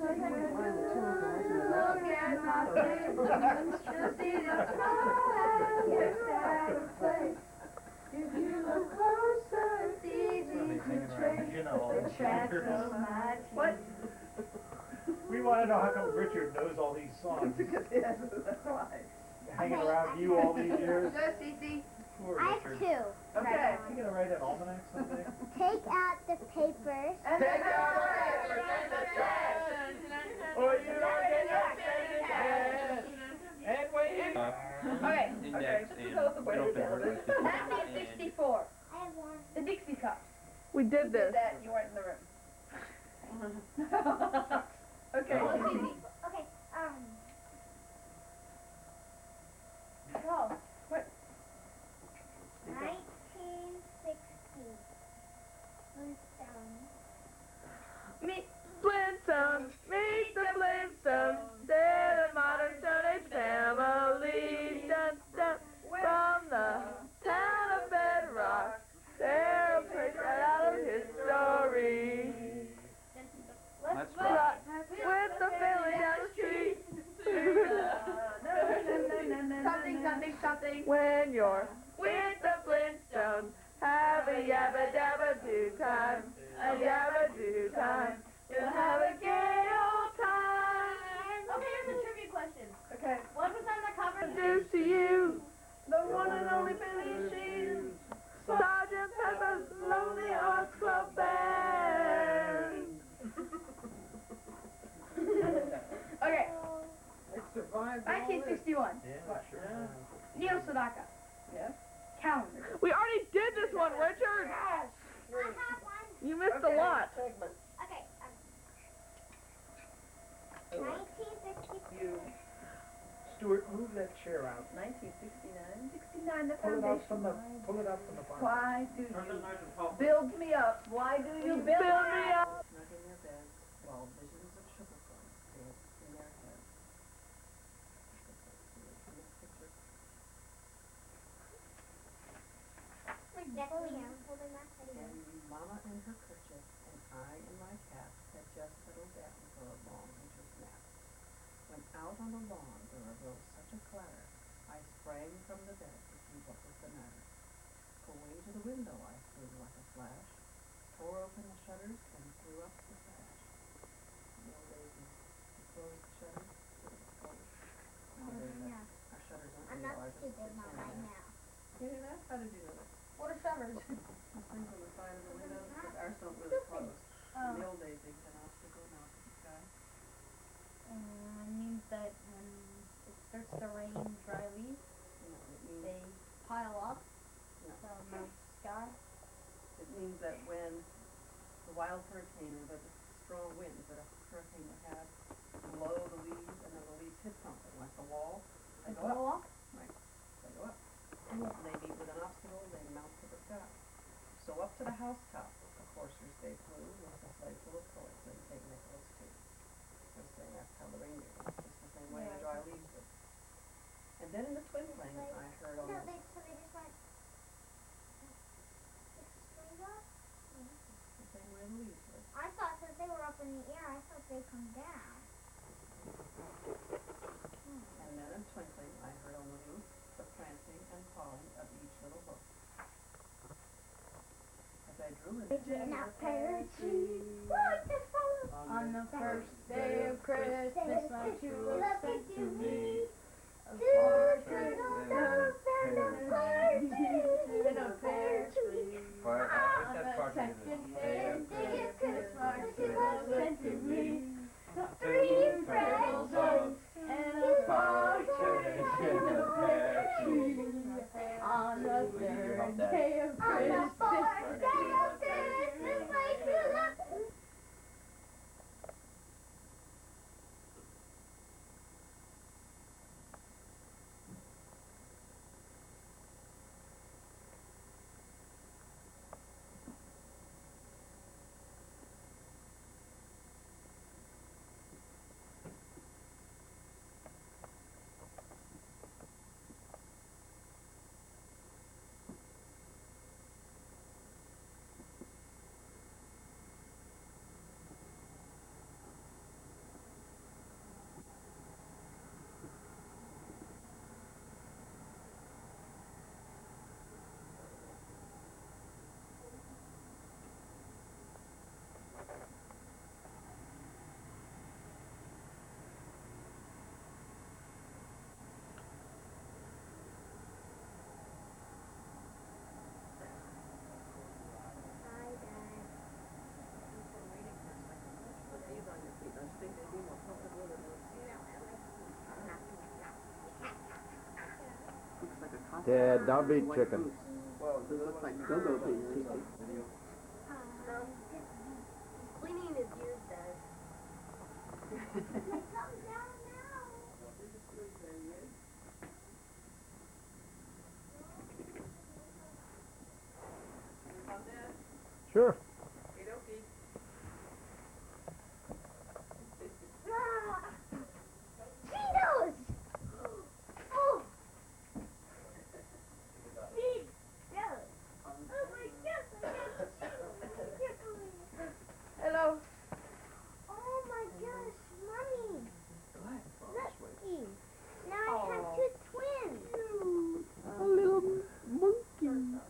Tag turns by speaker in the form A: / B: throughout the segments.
A: at my face, just see the smile you're out of place. If you look closer, it's easy to trace the tracks of my teeth. What?
B: We want to know how come Richard knows all these songs.
C: Because yes, that's why.
B: Hanging around you all these years.
A: Go, Cece.
B: Poor
D: I have
B: Richard.
D: two.
C: Okay.
B: You gonna write an almanac someday?
D: Take out the papers.
C: And take out the papers and the trash.
B: Or you don't get your cash. And wait.
A: Okay.
C: Okay, just to tell us the way to do it.
A: 1964.
D: I have one.
A: The Dixie Cup.
C: We did
A: Did that, you weren't in the room. Okay.
D: Okay,
A: Go. What?
D: 1960. Flintstones.
C: Meet Flintstones, meet the Flintstones. They're the modern Stone Age family. Dun, dun, from the town of Bedrock. They're a page right out of history.
E: Let's rock.
C: With the family down the street.
A: Something.
C: When you're with the Flintstones, have a yabba dabba do time. A yabba do time. You'll have a gay old time.
D: Okay, here's a trivia question.
C: Okay.
D: What was on the cover?
C: Introduce to you the one and only Billy Sheehan, Sergeant Pepper's Lonely Hearts Club Band.
A: Okay.
C: It survived
A: 1961.
B: Yeah, sure.
A: Neil Sedaka.
C: Yes.
A: Calendar.
C: We already did this one, Richard.
D: I have one.
C: You missed a lot.
D: Okay. 1962.
B: Stuart, move that chair out.
C: 1969.
A: 69, the
B: Pull it out from
A: foundation.
B: the bottom.
A: Why do
E: Turn the
A: you
E: nice and pulp.
A: build me up? Why do you build me up?
F: Snug in their beds while visions of sugar plums dance in their heads.
D: That's me. I'm holding my teddy bear.
F: And Mama in her kerchief and I in my cap had just settled down for a long winter's nap. When out on the lawn there arose such a clatter, I sprang from the bed to see what was the matter. Away to the window I flew like a flash, tore open the shutters and threw up the sash. No ladies, you closed the shutters, it was cold.
D: Yeah.
F: Our shutters aren't
D: I'm
F: real,
D: not
F: ours are
D: stupid,
F: just
D: not
F: in
D: right
F: there.
D: now.
C: You know that? How did you know that?
A: What are shutters?
F: Those things on the side of the windows, but ours don't really close. In the old days, they had an obstacle now to the sky.
G: Means that when it starts to rain dry leaves,
F: You know, it means,
G: they pile up
F: no,
G: from the sky.
F: it means that when the wild hurricane or the strong winds that a hurricane would have blow the leaves and then the leaves hit something, like the wall, they go up. Right, they go up. And they meet with an obstacle, they mount to the sky. So up to the housetop, the coursers they flew with a sleigh full of toys and St. Nicholas too. I was saying that's how the reindeer went, just the same way the dry leaves would. And then in the twinkling, I heard all
D: No,
F: the
D: so they just went. Straight up?
F: same way the leaves would.
D: I thought since they were up in the air, I thought they'd come down.
F: And then in twinkling, I heard on the roof the prancing and pawing of each little hoof. As I drew in
D: In a pear tree. What the fuck?
G: On the first day of Christmas, my true love sent to me a
D: Two
G: portrait
D: turtles
G: of
D: and a pear tree.
G: in a pear tree.
E: But I
G: On
E: that
G: the
E: part
G: second
E: is
G: day of Christmas, my true love sent to me
D: Three
G: turtle
D: friends
G: doves and a partridge in a pear tree. On the third day of
D: on the
G: Christmas,
D: fourth day of Christmas, my true love.
H: Dad, don't be chicken.
F: Well, it looks like go-go beans.
A: Cleaning his ears, Dad.
H: Sure.
D: Cheetos! Oh! Cheetos! Oh my gosh, I got Cheetos!
C: Hello.
D: Oh my gosh, Mommy! Lucky! Now I
C: Oh.
D: have two twins!
C: A little monkey.
A: I'm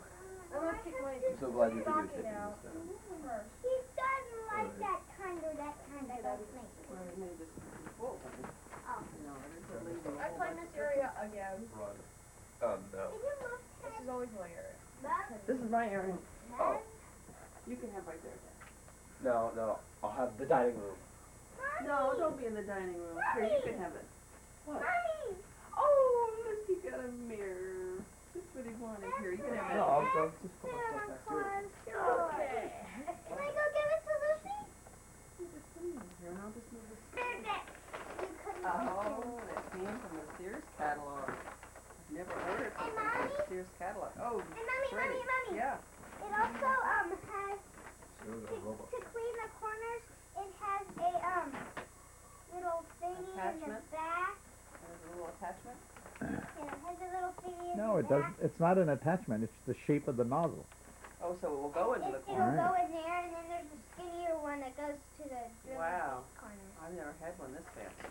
A: gonna kick my
H: I'm so glad you could do
A: stocking
H: chicken
A: out.
H: instead.
D: He doesn't like that kind or that kind, I don't think.
F: Well, it may just be full.
D: Oh.
F: No, there's a lady in the
C: I
F: whole
C: clean
F: bunch
C: this
F: of
C: area again.
H: Oh, no.
D: Can you look
C: This is always my area.
F: This is my area.
H: Oh.
F: You can have right there, Dad.
H: No, I'll have the dining room.
F: No, don't be in the dining room. Here, you can have it. What?
D: Mommy!
F: Oh, Misty got a mirror. That's what he wanted. Here, you can have it.
H: No, I'll just put my stuff back here.
C: Okay.
D: Can I go give it to Lucy?
F: You just put it in here, and I'll just move this.
D: Perfect. You couldn't
F: Oh, that came from the Sears catalog. I've never ordered
D: Hey,
F: something from the
D: Mommy?
F: Sears catalog. Oh,
D: Hey, Mommy,
F: pretty.
D: Mommy.
F: Yeah.
D: It also has
H: She was a robot.
D: to clean the corners. It has a little thingy in the
F: Attachment?
D: back.
F: There's a little attachment.
D: And it has a little thingy in
I: No,
D: the
I: it
D: back.
I: doesn't. It's not an attachment. It's the shape of the nozzle.
F: Oh, so it will go into the
D: It'll
F: corner.
D: go in there, and then there's a skinnier one that goes to the really
F: Wow.
D: big corner.
F: I've never had one this fancy.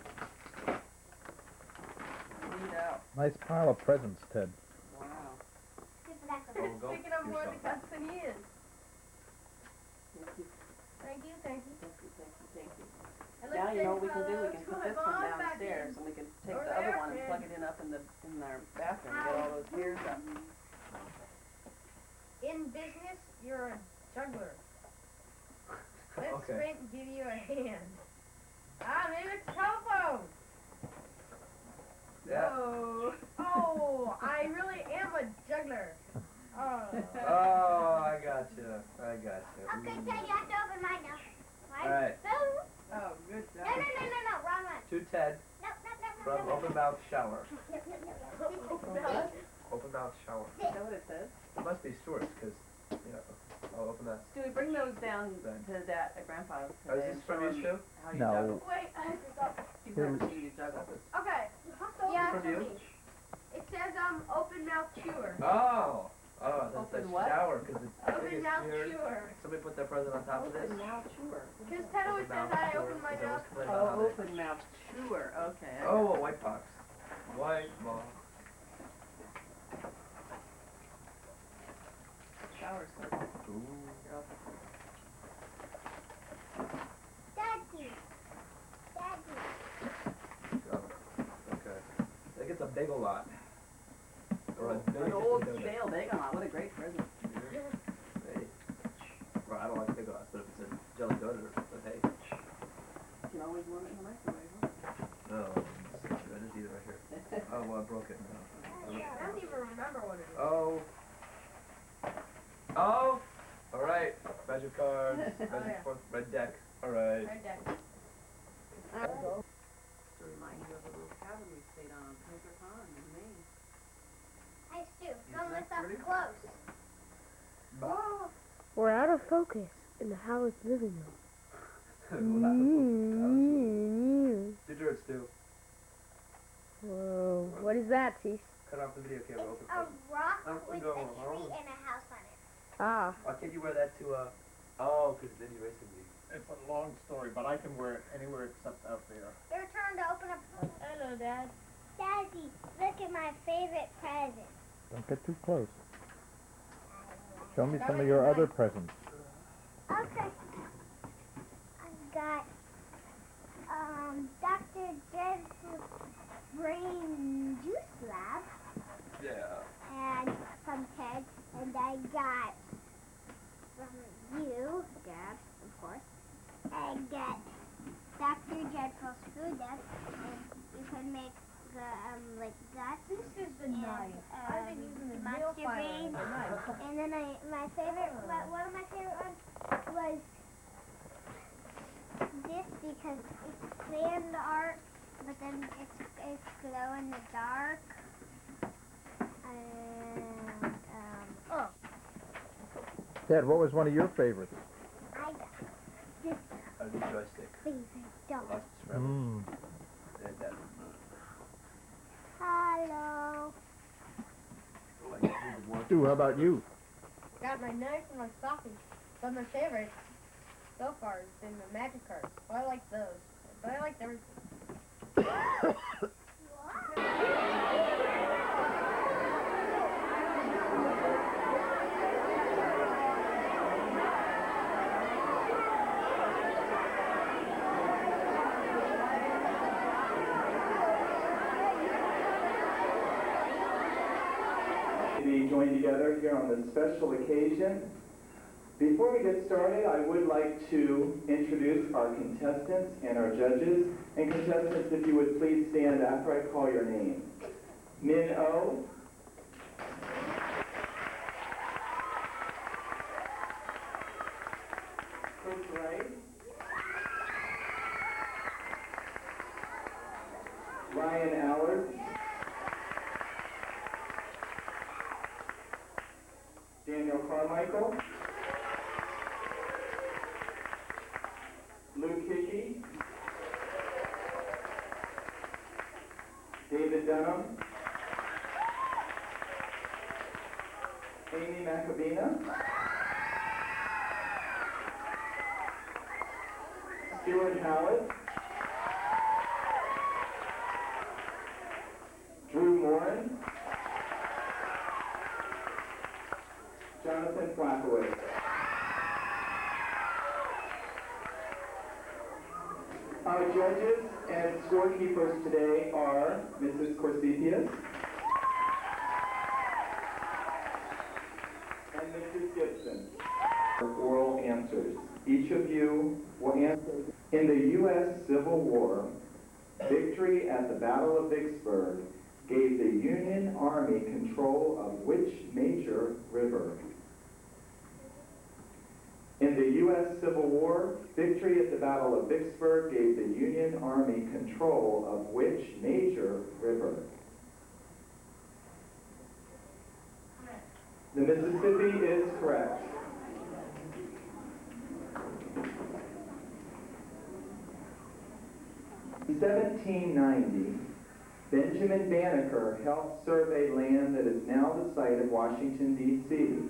F: Cleaned out.
I: Nice pile of presents, Ted.
F: Wow.
D: Good for that.
H: Oh, go
C: Speaking of more
H: yourself.
C: because than he is.
F: Thank you,
C: Thank you, thank you.
F: thank you, thank you, thank you.
C: And
F: Now
C: let's
F: you know
C: say
F: what we can do. We can
C: hello
F: put
C: to
F: this
C: my
F: one
C: mom back
F: downstairs,
C: in.
F: and we can take
C: Over
F: the other
C: there,
F: one and
C: Ted.
F: plug it in up in our bathroom. Get all those ears up.
C: In business, you're a juggler. Let's
H: Okay.
C: Sprint give you a hand. Maybe it's telephone.
H: Yeah.
C: Oh, I really am a juggler. Oh.
H: Oh, I gotcha.
D: Okay, Ted, you have to open mine now. Mine?
H: Alright.
D: Boom.
F: Oh, good
D: No,
F: job.
D: wrong one.
H: To Ted
D: No.
H: from Open Mouth Shower.
D: No.
H: Open Mouth Shower.
F: Is that what it says?
H: It must be Stewart's, because, I'll open that.
F: Stewie, bring those down
H: Then.
F: to Dad, Grandpa's
H: Oh, is
F: today
H: this
F: and
H: from
F: show
H: you,
F: him
H: Stu?
F: how you
I: No.
F: juggle.
C: Wait, I have to stop.
F: You've never seen you juggle.
C: Okay.
H: From
C: Yeah, it's
H: you?
C: for me. It says open mouth chewer.
H: Oh, that's
F: Open
H: a
F: what?
H: shower, because it's, I
C: Open
H: think it's
C: mouth
H: here.
C: chewer.
H: Somebody put their present on top of this.
F: Open mouth chewer.
C: Because Ted always says I open my mouth.
F: Oh, open mouth chewer. Okay. I
H: Oh, a white box. White box.
F: Shower circle.
H: Ooh.
F: You're off.
D: Daddy.
H: Okay. I think it's a bagel lot. Or a
F: An old stale bagel lot. What a great present.
H: Hey. Well, I don't like bagel lots, but if it's a jelly donut, but hey.
F: You can always warm it in the microwave, huh?
H: No, I just eat it right here. Oh, well, I broke it. No.
C: I don't even remember what it is.
H: Oh. Oh! Alright. Magic cards. Magic
C: yeah.
H: fourth, red deck. Alright.
C: Right there.
F: To remind you of a little cabin we stayed on Pinker Pond in Maine.
D: Hey, Stu, come
H: that
D: lift up
H: pretty?
D: close.
E: We're out of focus in the Howlett living room.
H: Do yours, Stu.
E: Whoa, what is that, Cease?
H: Cut off the video camera.
D: It's
H: Open
D: a rock
H: I'm
D: with
H: going
D: a tree
H: home.
D: and a house on it.
E: Ah,
H: Why can't you wear that to, oh, because then you're racing me.
B: It's a long story, but I can wear it anywhere except out there.
D: Your turn to open up.
E: hello, Dad.
D: Daddy, look at my favorite present.
I: Don't get too close. Show me some of your other presents.
D: Okay. I've got Dr. Jed's brain juice lab
H: Yeah.
D: and from Ted, and I got from you, Dad, of course. I got Dr. Jed's food desk, and you can make like guts.
A: This is the
D: And,
A: knife. I've been using the nail
D: mustard
A: file
D: beans.
A: as a knife.
D: And then my favorite, one of my favorite ones was this because it's sand art, but then it's glow in the dark. And oh,
I: Ted, what was one of your favorites?
D: I got this
H: A new joystick.
D: favorite dog.
H: Lost its forever. That.
D: Hello.
H: Like, it would work.
I: Stu, how about you?
C: Got my knife and my stocking. But my favorite so far has been the magic cards. Well, I like those. But I liked everything.
J: To be joined together here on this special occasion. Before we get started, I would like to introduce our contestants and our judges. And contestants, if you would please stand after I call your name. Min O. Chris Wright. Ryan Allard. Daniel Carmichael. Luke Hickey. David Dunham. Amy Macabina. Stuart Howlett. Drew Morin. Jonathan Flackaway. Our judges and scorekeepers today are Mrs. Corsipius and Mrs. Gibson. Oral answers. Each of you will answer. In the U.S. Civil War, victory at the Battle of Vicksburg gave the Union Army control of which major river? In the U.S. Civil War, victory at the Battle of Vicksburg gave the Union Army control of which major river? The Mississippi is correct. In 1790, Benjamin Banneker helped survey land that is now the site of Washington, D.C.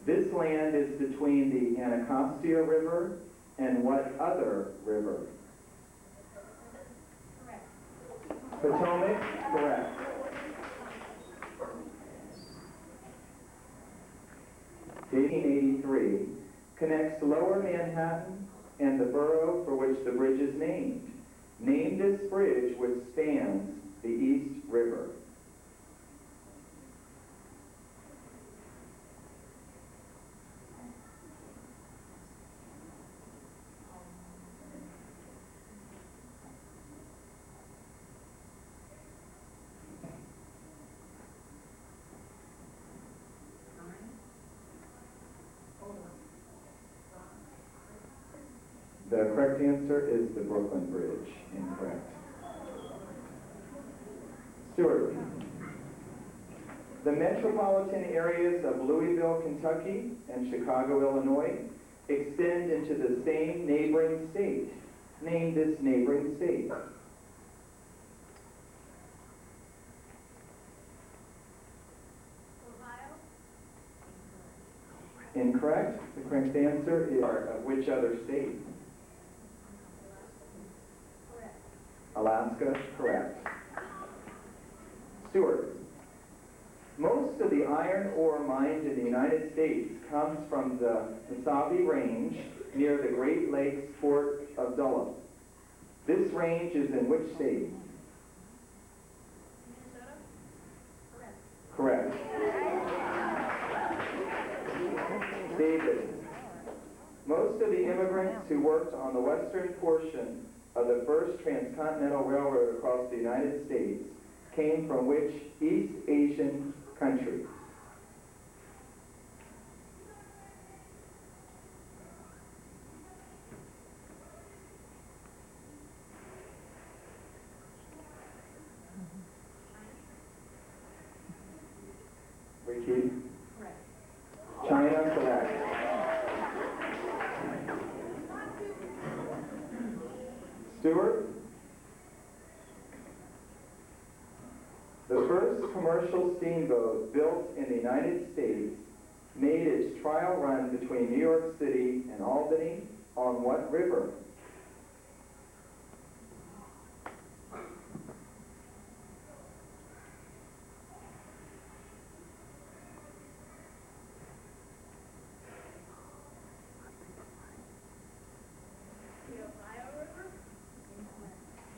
J: This land is between the Anacostia River and what other river? Potomac, correct. The 1883 connects Lower Manhattan and the borough for which the bridge is named. Name this bridge which spans the East River. The correct answer is the Brooklyn Bridge. Incorrect. Stuart. The metropolitan areas of Louisville, Kentucky and Chicago, Illinois extend into the same neighboring state. Name this neighboring state. Incorrect. The correct answer is of which other state? Alaska, correct. Stuart. Most of the iron ore mined in the United States comes from the Mesabi Range near the Great Lakes port of Duluth. This range is in which state?
A: Minnesota?
J: Correct. David. Most of the immigrants who worked on the western portion of the first transcontinental railroad across the United States came from which East Asian country? Ricky? China, correct. Stuart? The first commercial steamboat built in the United States made its trial run between New York City and Albany on what river?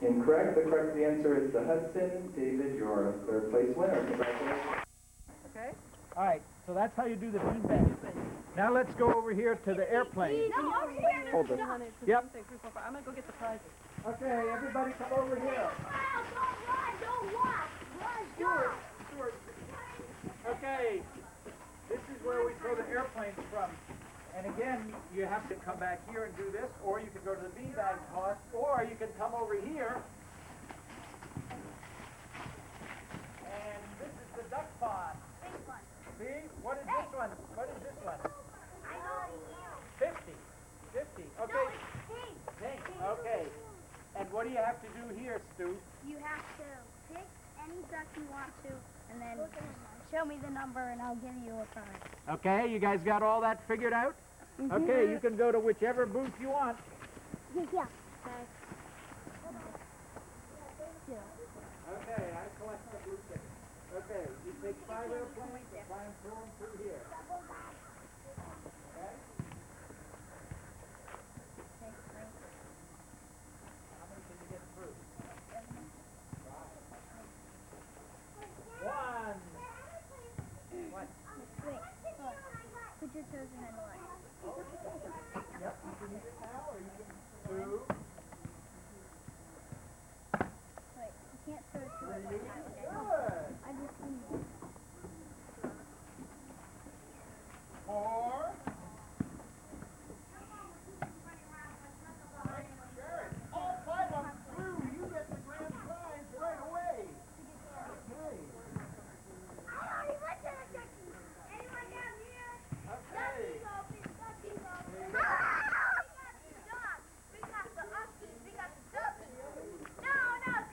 J: Incorrect. The correct answer is the Hudson. David, you're a third place winner. Congratulations.
B: Okay? All right, so that's how you do the beanbag. Now let's go over here to the airplane.
I: Hold it.
B: Yep.
F: I'm gonna go get the prizes.
B: Okay, everybody come over here. Stuart. Okay, this is where we throw the airplanes from. And again, you have to come back here and do this, or you can go to the beanbag toss, or you can come over here. And this is the duck pond. See? What is this one? What is this one? 50. 50. Okay. Pink. Okay. And what do you have to do here, Stu?
D: You have to pick any duck you want to, and then show me the number, and I'll give you a prize.
B: Okay, you guys got all that figured out? Okay, you can go to whichever booth you want.
D: Yeah.
B: Okay, I collect the blue tickets. Okay, you take 5 airplanes and try and throw them through here. Okay? How many can you get through? 1. What?
D: Wait, put your toes in the line.
B: Yep, you can use it now, or you can 2.
D: Wait, you can't throw it to it
B: 3.
D: like that.
B: Good.
D: I just need it.
B: 4. Sure. All 5 of them through. You get the grand prize right away. Okay.
D: Anyone down here?
B: Okay.
D: We got the uskies, we got the dubbies. No,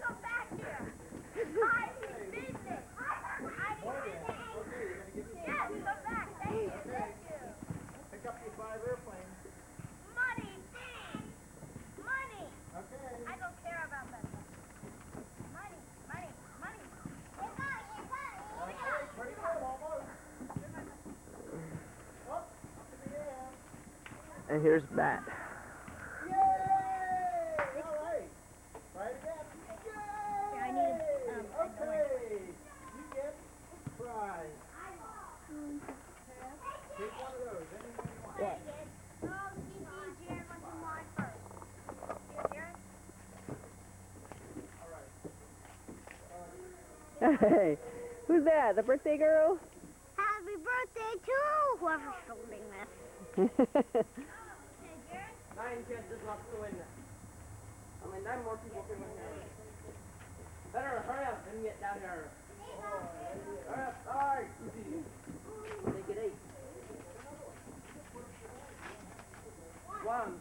D: come back here. I need business. Yes, come back. Thank you.
B: Pick up your 5 airplanes.
D: Money, please. Money.
B: Okay.
D: I don't care about that. Money.
B: Okay, pretty good, almost. Up to the air.
C: And here's Matt.
B: Yay! All right. Try it again. Yay!
D: I need a
B: okay. You get a prize. Take one of those. Anyone you want.
C: What?
D: Jared wants to mine first. Jared?
B: All right.
C: Hey, who's that? The birthday girl?
D: Happy birthday to whoever's filming this.
F: 9 chances left to win. 9 more people can win here. Better hurry up and get down here. Hurry up, start. Make it 8. 1.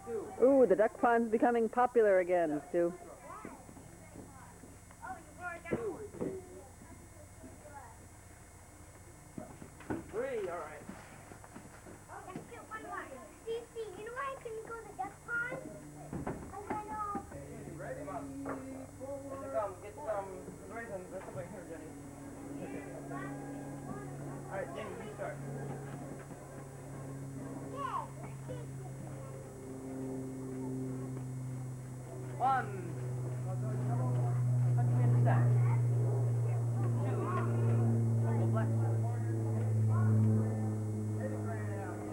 F: 2.
C: Ooh, the duck pond's becoming popular again, Stu.
F: 3, all right.
D: Steve, you know why I couldn't go to the duck pond? Because I know.
F: Ready? Get some raisins. That's over here, Jenny. All right, Jenny, you start. One. Punch me in the stack. 2. Double black.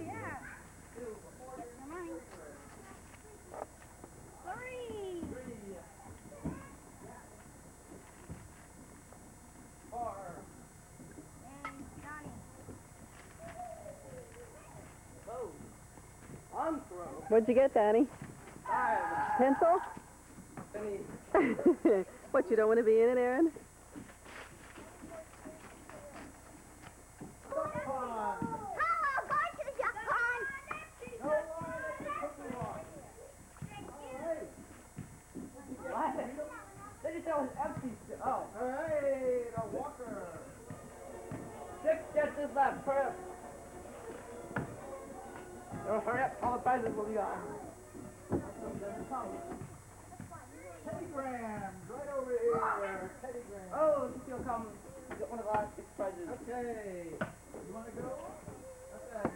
D: Yeah.
F: One throw.
C: What'd you get, Danny?
F: 5.
C: Pencil?
F: Penny.
C: What, you don't want to be in it, Aaron?
D: Hello, go to the duck pond.
F: What? They just tell us empty. Oh.
B: Hey, the walker.
F: 6 guesses left. Hurry up. Oh, hurry up. All the prizes will be gone.
B: Telegrams, right over here. Telegrams.
F: Oh, if you'll come get one of our 6 prizes.
B: Okay. You want to go? Okay.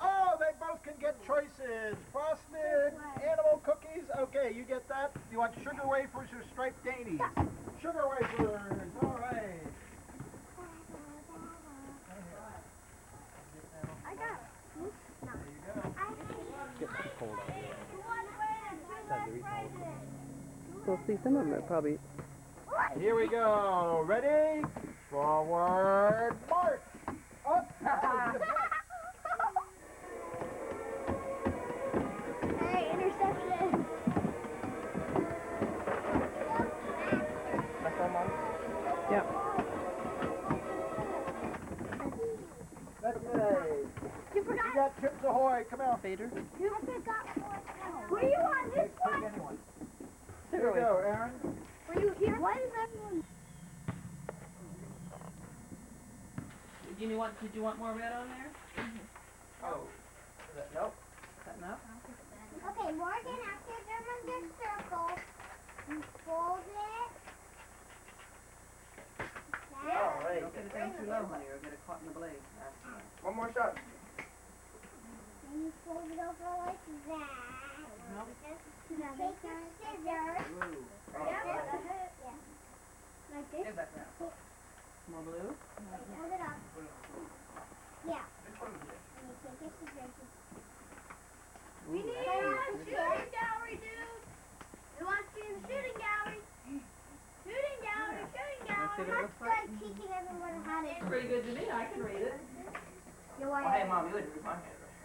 B: Oh, they both can get choices. Frosted animal cookies. Okay, you get that. You want sugar wafers or striped dainties? Sugar wafers. All right.
D: I got it.
B: There you go.
I: Getting cold out here.
C: We'll see, some of them are probably...
B: Here we go. Ready? Forward, march. Up.
D: Hey, interception.
H: That's all, Mom?
C: Yep.
B: That's it.
D: You
B: We
D: forgot.
B: got Chips Ahoy. Come out.
C: Fader?
D: You forgot one. Were you on this
B: Pick
D: one?
B: anyone. Here we go, Aaron.
D: Were you here? Why is everyone?
F: Did you want more red on there?
H: Oh. Nope.
F: Is that enough?
D: Okay, Morgan, after you're done with this circle, you fold it.
H: Oh, right.
F: Don't get it down too low, honey, or get it caught in the blade.
H: One more shot.
D: And you fold it over like that.
F: Nope.
D: You take your scissors.
F: Blue.
D: Like this.
F: Give that now. More blue?
D: Hold it up. Yeah. And you take your scissors.
F: We
D: need a shooting gallery, dude. We want to see the shooting gallery. Shooting gallery, shooting
F: Let's see
D: gallery.
F: what it
D: I'm
F: looks like.
D: teaching everyone how to.
F: Pretty good to me. I can read it.
D: You want
H: Oh, hey, Mom, you would read my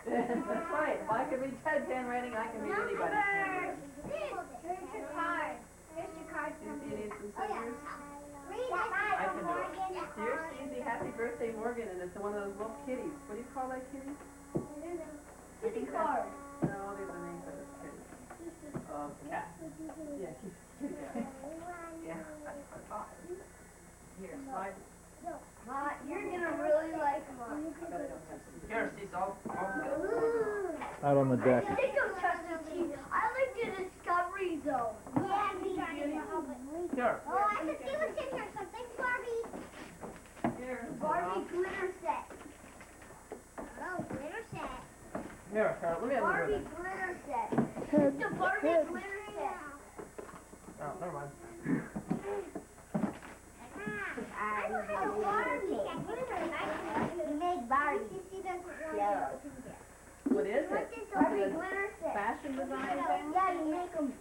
H: handwriting.
F: That's right. If I can read Ted's handwriting, I can read anybody's handwriting.
D: Here's your card. Here's your card.
F: Do you need some
D: Oh, yeah.
F: scissors?
D: Read it.
F: I can do it.
D: Morgan.
F: Dear Stevie, happy birthday, Morgan, and it's one of those little kitties. What do you call that kitty?
D: Kitty card.
F: No, there's a name for this kitty. Cat. Yeah, kitty cat. Yeah, that's what I thought. Here, slide.
D: You're gonna really like mine.
F: I bet I don't have some.
H: Here, Cecil.
I: Out on the deck.
D: Think of Chuck E. Cheese. I like the Discovery Zone. Yeah, me too.
H: Here.
D: Oh, I can see what's in here. Something Barbie.
F: Here.
D: Barbie glitter set. Oh, glitter set.
F: Here, Carol, let me have a
D: Barbie
F: look at
D: glitter set. The Barbie glitter set.
H: Oh, never mind.
D: I look at the Barbie glitter. You make Barbie. You see that's
F: Yeah. What is
D: What's
F: it?
D: this
F: Is
D: Barbie
F: it a
D: glitter set?
F: fashion design thing?
D: Yeah, you make them.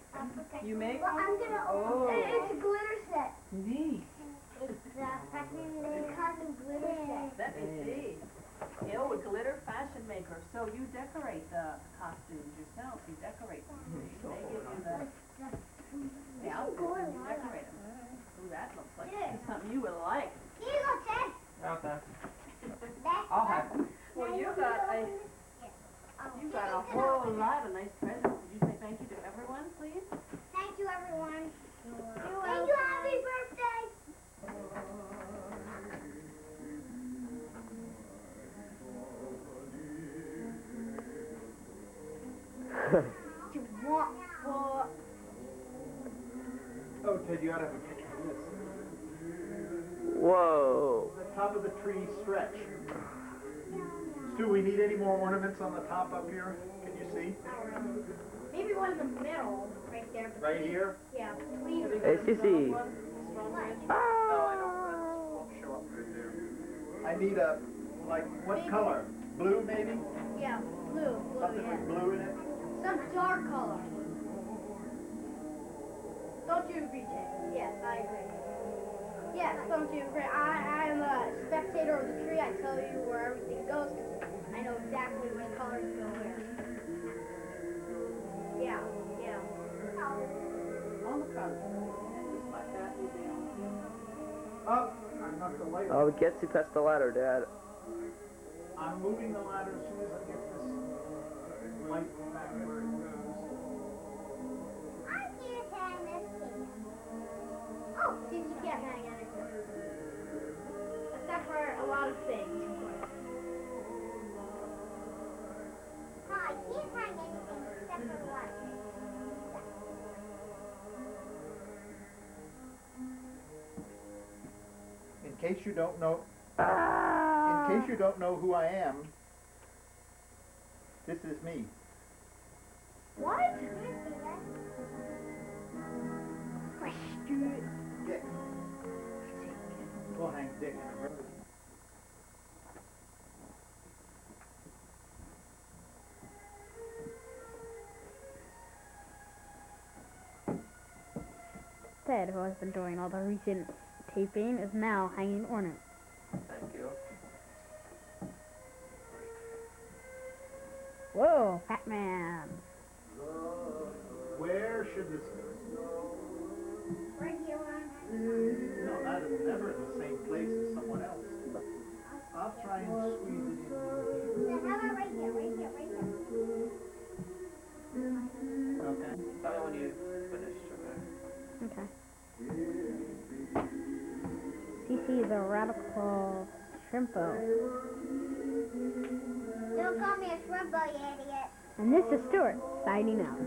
F: You make
D: Well, I'm
F: them?
D: gonna.
F: Oh.
D: It's a glitter set.
F: Neat.
D: It's the cotton glitter set.
F: Let me see. Oh, a glitter fashion maker. So you decorate the costumes yourself. You decorate them. They give you the outfit and you decorate them. Ooh, that looks like something you would like.
D: Here you go, Ted.
H: No, thanks.
D: That's
H: I'll have it.
F: Well, you got a whole lot of nice presents. Would you say thank you to everyone, please?
D: Thank you, everyone. Thank you, happy birthday.
B: Oh, Ted, you ought to have a picture of this.
I: Whoa.
B: The top of the tree stretch. Stu, we need any more ornaments on the top up here? Can you see?
D: Maybe one in the middle, right there.
B: Right here?
D: Yeah, please.
I: ACC.
F: Strong
B: Won't show up right there. I need a, like, what color? Blue, maybe?
D: Yeah, blue,
B: Something
D: yeah.
B: with blue in it?
D: Some dark color. Don't you agree, Jay? Yes, I agree. Yes, don't you agree? I'm a spectator of the tree. I tell you where everything goes. 'Cause I know exactly which colors go where. Yeah, yeah.
F: On the contrary, just like that, you down.
B: Up, I'm not the light.
C: Oh, it gets you past the ladder, Dad.
B: I'm moving the ladder as soon as I get this light back where it goes.
D: I can't hang this kid. Oh, see, you can't hang anything. Except for a lot of things, of course.
A: No, I can't hang anything except for one thing.
I: In case you don't know, in case you don't know who I am, this is me.
D: What?
I: Dick. We'll hang Dick in a room.
E: Ted, who has been doing all the recent taping, is now hanging ornaments.
H: Thank you.
E: Whoa, Batman.
I: Where should this go?
A: Right here where I'm at.
I: No, that is never in the same place as someone else. I'll try and squeeze it in here.
A: Now, how about right here, right here, right here?
I: Okay.
H: Tell me when you finish, okay?
E: Okay. CC is a radical shrimpo.
A: Don't call me a shrimpo, you idiot.
E: And this is Stuart, signing out.